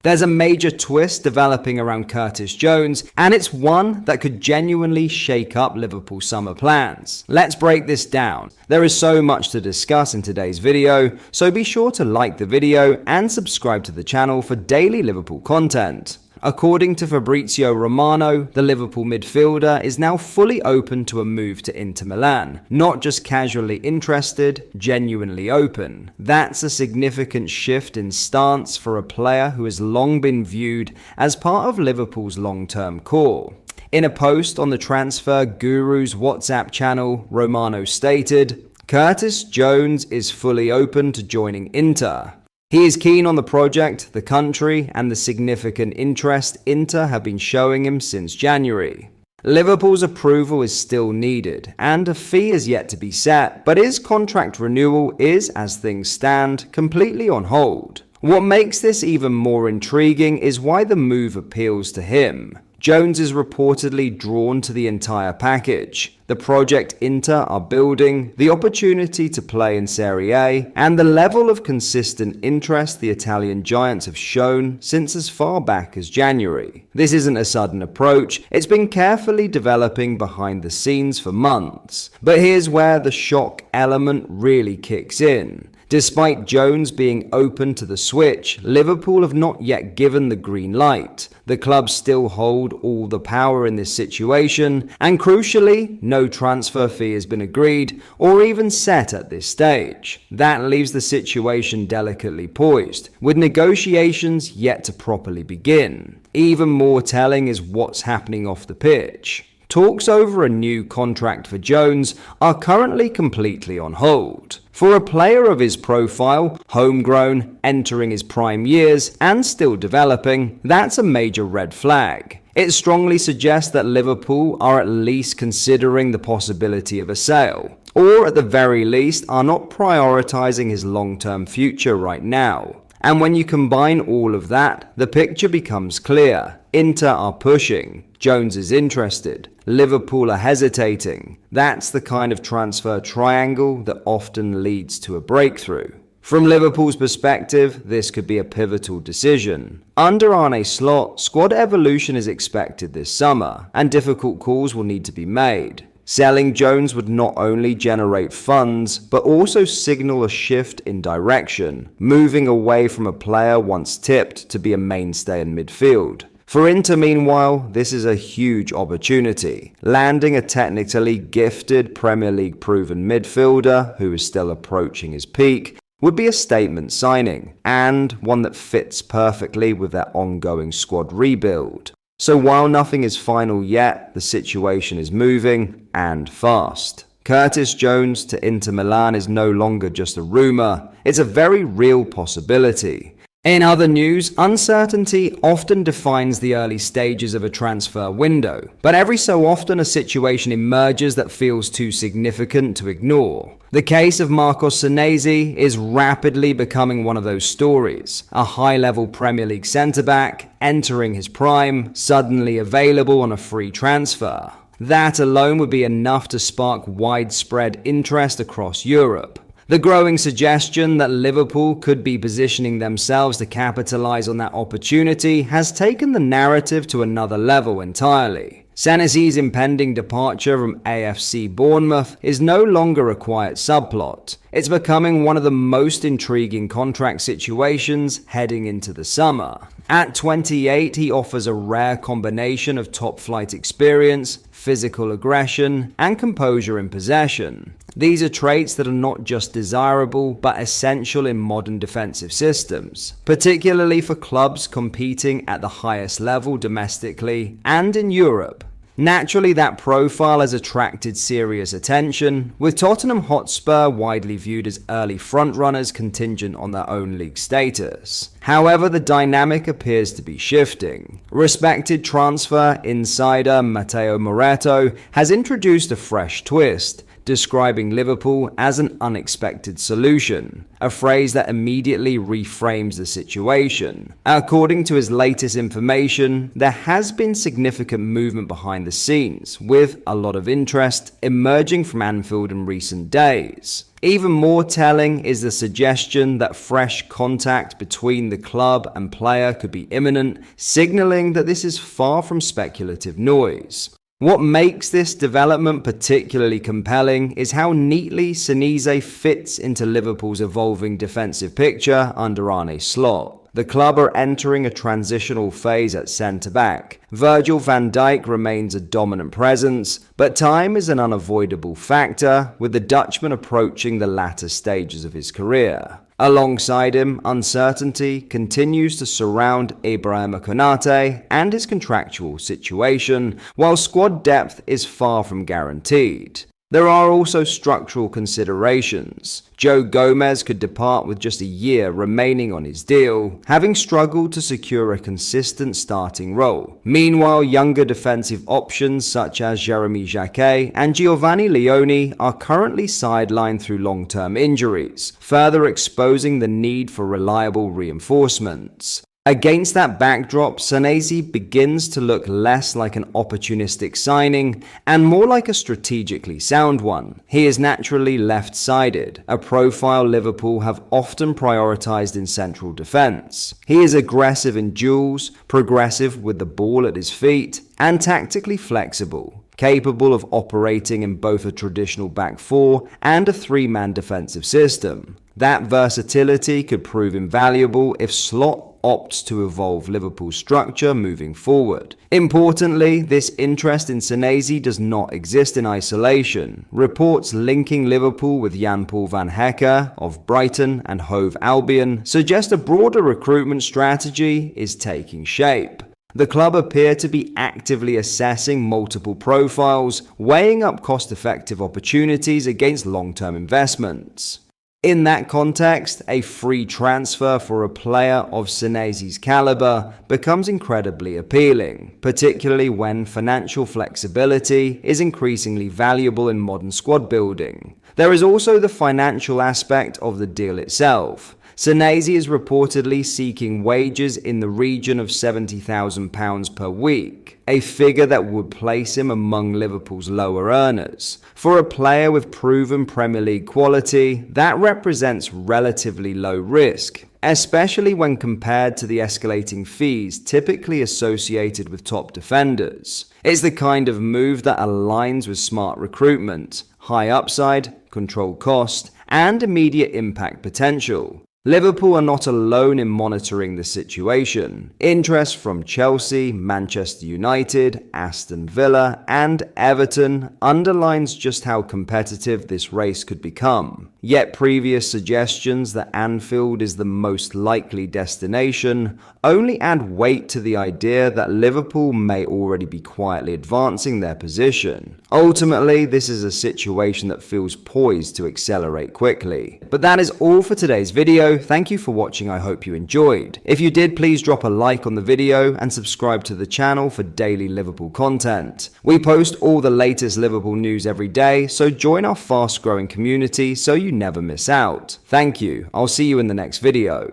There's a major twist developing around Curtis Jones, and it's one that could genuinely shake up Liverpool's summer plans. Let's break this down. There is so much to discuss in today's video, so be sure to like the video and subscribe to the channel for daily Liverpool content. According to Fabrizio Romano, the Liverpool midfielder is now fully open to a move to Inter Milan. Not just casually interested, genuinely open. That's a significant shift in stance for a player who has long been viewed as part of Liverpool's long-term core. In a post on the Transfer Guru's WhatsApp channel, Romano stated, "Curtis Jones is fully open to joining Inter. He is keen on the project, the country, and the significant interest Inter have been showing him since January. Liverpool's approval is still needed, and a fee is yet to be set, but his contract renewal is, as things stand, completely on hold. What makes this even more intriguing is why the move appeals to him. Jones is reportedly drawn to the entire package. The project Inter are building, the opportunity to play in Serie A, and the level of consistent interest the Italian giants have shown since as far back as January. This isn't a sudden approach, it's been carefully developing behind the scenes for months. But here's where the shock element really kicks in. Despite Jones being open to the switch, Liverpool have not yet given the green light. The club still hold all the power in this situation, and crucially, no transfer fee has been agreed or even set at this stage. That leaves the situation delicately poised, with negotiations yet to properly begin. Even more telling is what's happening off the pitch. Talks over a new contract for Jones are currently completely on hold. For a player of his profile, homegrown, entering his prime years, and still developing, that's a major red flag. It strongly suggests that Liverpool are at least considering the possibility of a sale, or at the very least are not prioritizing his long-term future right now. And when you combine all of that, the picture becomes clear. Inter are pushing, Jones is interested, Liverpool are hesitating. That's the kind of transfer triangle that often leads to a breakthrough. From Liverpool's perspective, this could be a pivotal decision. Under Arne Slot, squad evolution is expected this summer, and difficult calls will need to be made. Selling Jones would not only generate funds, but also signal a shift in direction, moving away from a player once tipped to be a mainstay in midfield. For Inter, meanwhile, this is a huge opportunity. Landing a technically gifted Premier League proven midfielder who is still approaching his peak would be a statement signing, and one that fits perfectly with their ongoing squad rebuild. So while nothing is final yet, the situation is moving, and fast. Curtis Jones to Inter Milan is no longer just a rumour, it's a very real possibility. In other news, uncertainty often defines the early stages of a transfer window, but every so often a situation emerges that feels too significant to ignore. The case of Marcos Senesi is rapidly becoming one of those stories. A high-level Premier League centre-back, entering his prime, suddenly available on a free transfer. That alone would be enough to spark widespread interest across Europe. The growing suggestion that Liverpool could be positioning themselves to capitalize on that opportunity has taken the narrative to another level entirely. Senesi's impending departure from AFC Bournemouth is no longer a quiet subplot. It's becoming one of the most intriguing contract situations heading into the summer. At 28, he offers a rare combination of top-flight experience, physical aggression, and composure in possession. These are traits that are not just desirable, but essential in modern defensive systems, particularly for clubs competing at the highest level domestically and in Europe. Naturally, that profile has attracted serious attention, with Tottenham Hotspur widely viewed as early frontrunners contingent on their own league status. However, the dynamic appears to be shifting. Respected transfer insider Matteo Moretto has introduced a fresh twist, describing Liverpool as an unexpected solution, a phrase that immediately reframes the situation. According to his latest information, there has been significant movement behind the scenes, with a lot of interest emerging from Anfield in recent days. Even more telling is the suggestion that fresh contact between the club and player could be imminent, signaling that this is far from speculative noise. What makes this development particularly compelling is how neatly Senesi fits into Liverpool's evolving defensive picture under Arne Slot. The club are entering a transitional phase at centre-back. Virgil van Dijk remains a dominant presence, but time is an unavoidable factor, with the Dutchman approaching the latter stages of his career. Alongside him, uncertainty continues to surround Ibrahima Konate and his contractual situation, while squad depth is far from guaranteed. There are also structural considerations. Joe Gomez could depart with just a year remaining on his deal, having struggled to secure a consistent starting role. Meanwhile, younger defensive options such as Jeremy Jacquet and Giovanni Leone are currently sidelined through long-term injuries, further exposing the need for reliable reinforcements. Against that backdrop, Senesi begins to look less like an opportunistic signing and more like a strategically sound one. He is naturally left-sided, a profile Liverpool have often prioritized in central defense. He is aggressive in duels, progressive with the ball at his feet, and tactically flexible, capable of operating in both a traditional back four and a three-man defensive system. That versatility could prove invaluable if Slot opts to evolve Liverpool's structure moving forward. Importantly, this interest in Senesi does not exist in isolation. Reports linking Liverpool with Jan-Paul van Hecke of Brighton and Hove Albion suggest a broader recruitment strategy is taking shape. The club appear to be actively assessing multiple profiles, weighing up cost-effective opportunities against long-term investments. In that context, a free transfer for a player of Senesi's caliber becomes incredibly appealing, particularly when financial flexibility is increasingly valuable in modern squad building. There is also the financial aspect of the deal itself. Senesi is reportedly seeking wages in the region of £70,000 per week, a figure that would place him among Liverpool's lower earners. For a player with proven Premier League quality, that represents relatively low risk, especially when compared to the escalating fees typically associated with top defenders. It's the kind of move that aligns with smart recruitment, high upside, controlled cost, and immediate impact potential. Liverpool are not alone in monitoring the situation. Interest from Chelsea, Manchester United, Aston Villa, and Everton underlines just how competitive this race could become. Yet previous suggestions that Anfield is the most likely destination only add weight to the idea that Liverpool may already be quietly advancing their position. Ultimately, this is a situation that feels poised to accelerate quickly. But that is all for today's video. Thank you for watching. I hope you enjoyed. If you did, please drop a like on the video and subscribe to the channel for daily Liverpool content. We post all the latest Liverpool news every day, so join our fast-growing community so you never miss out. Thank you. I'll see you in the next video.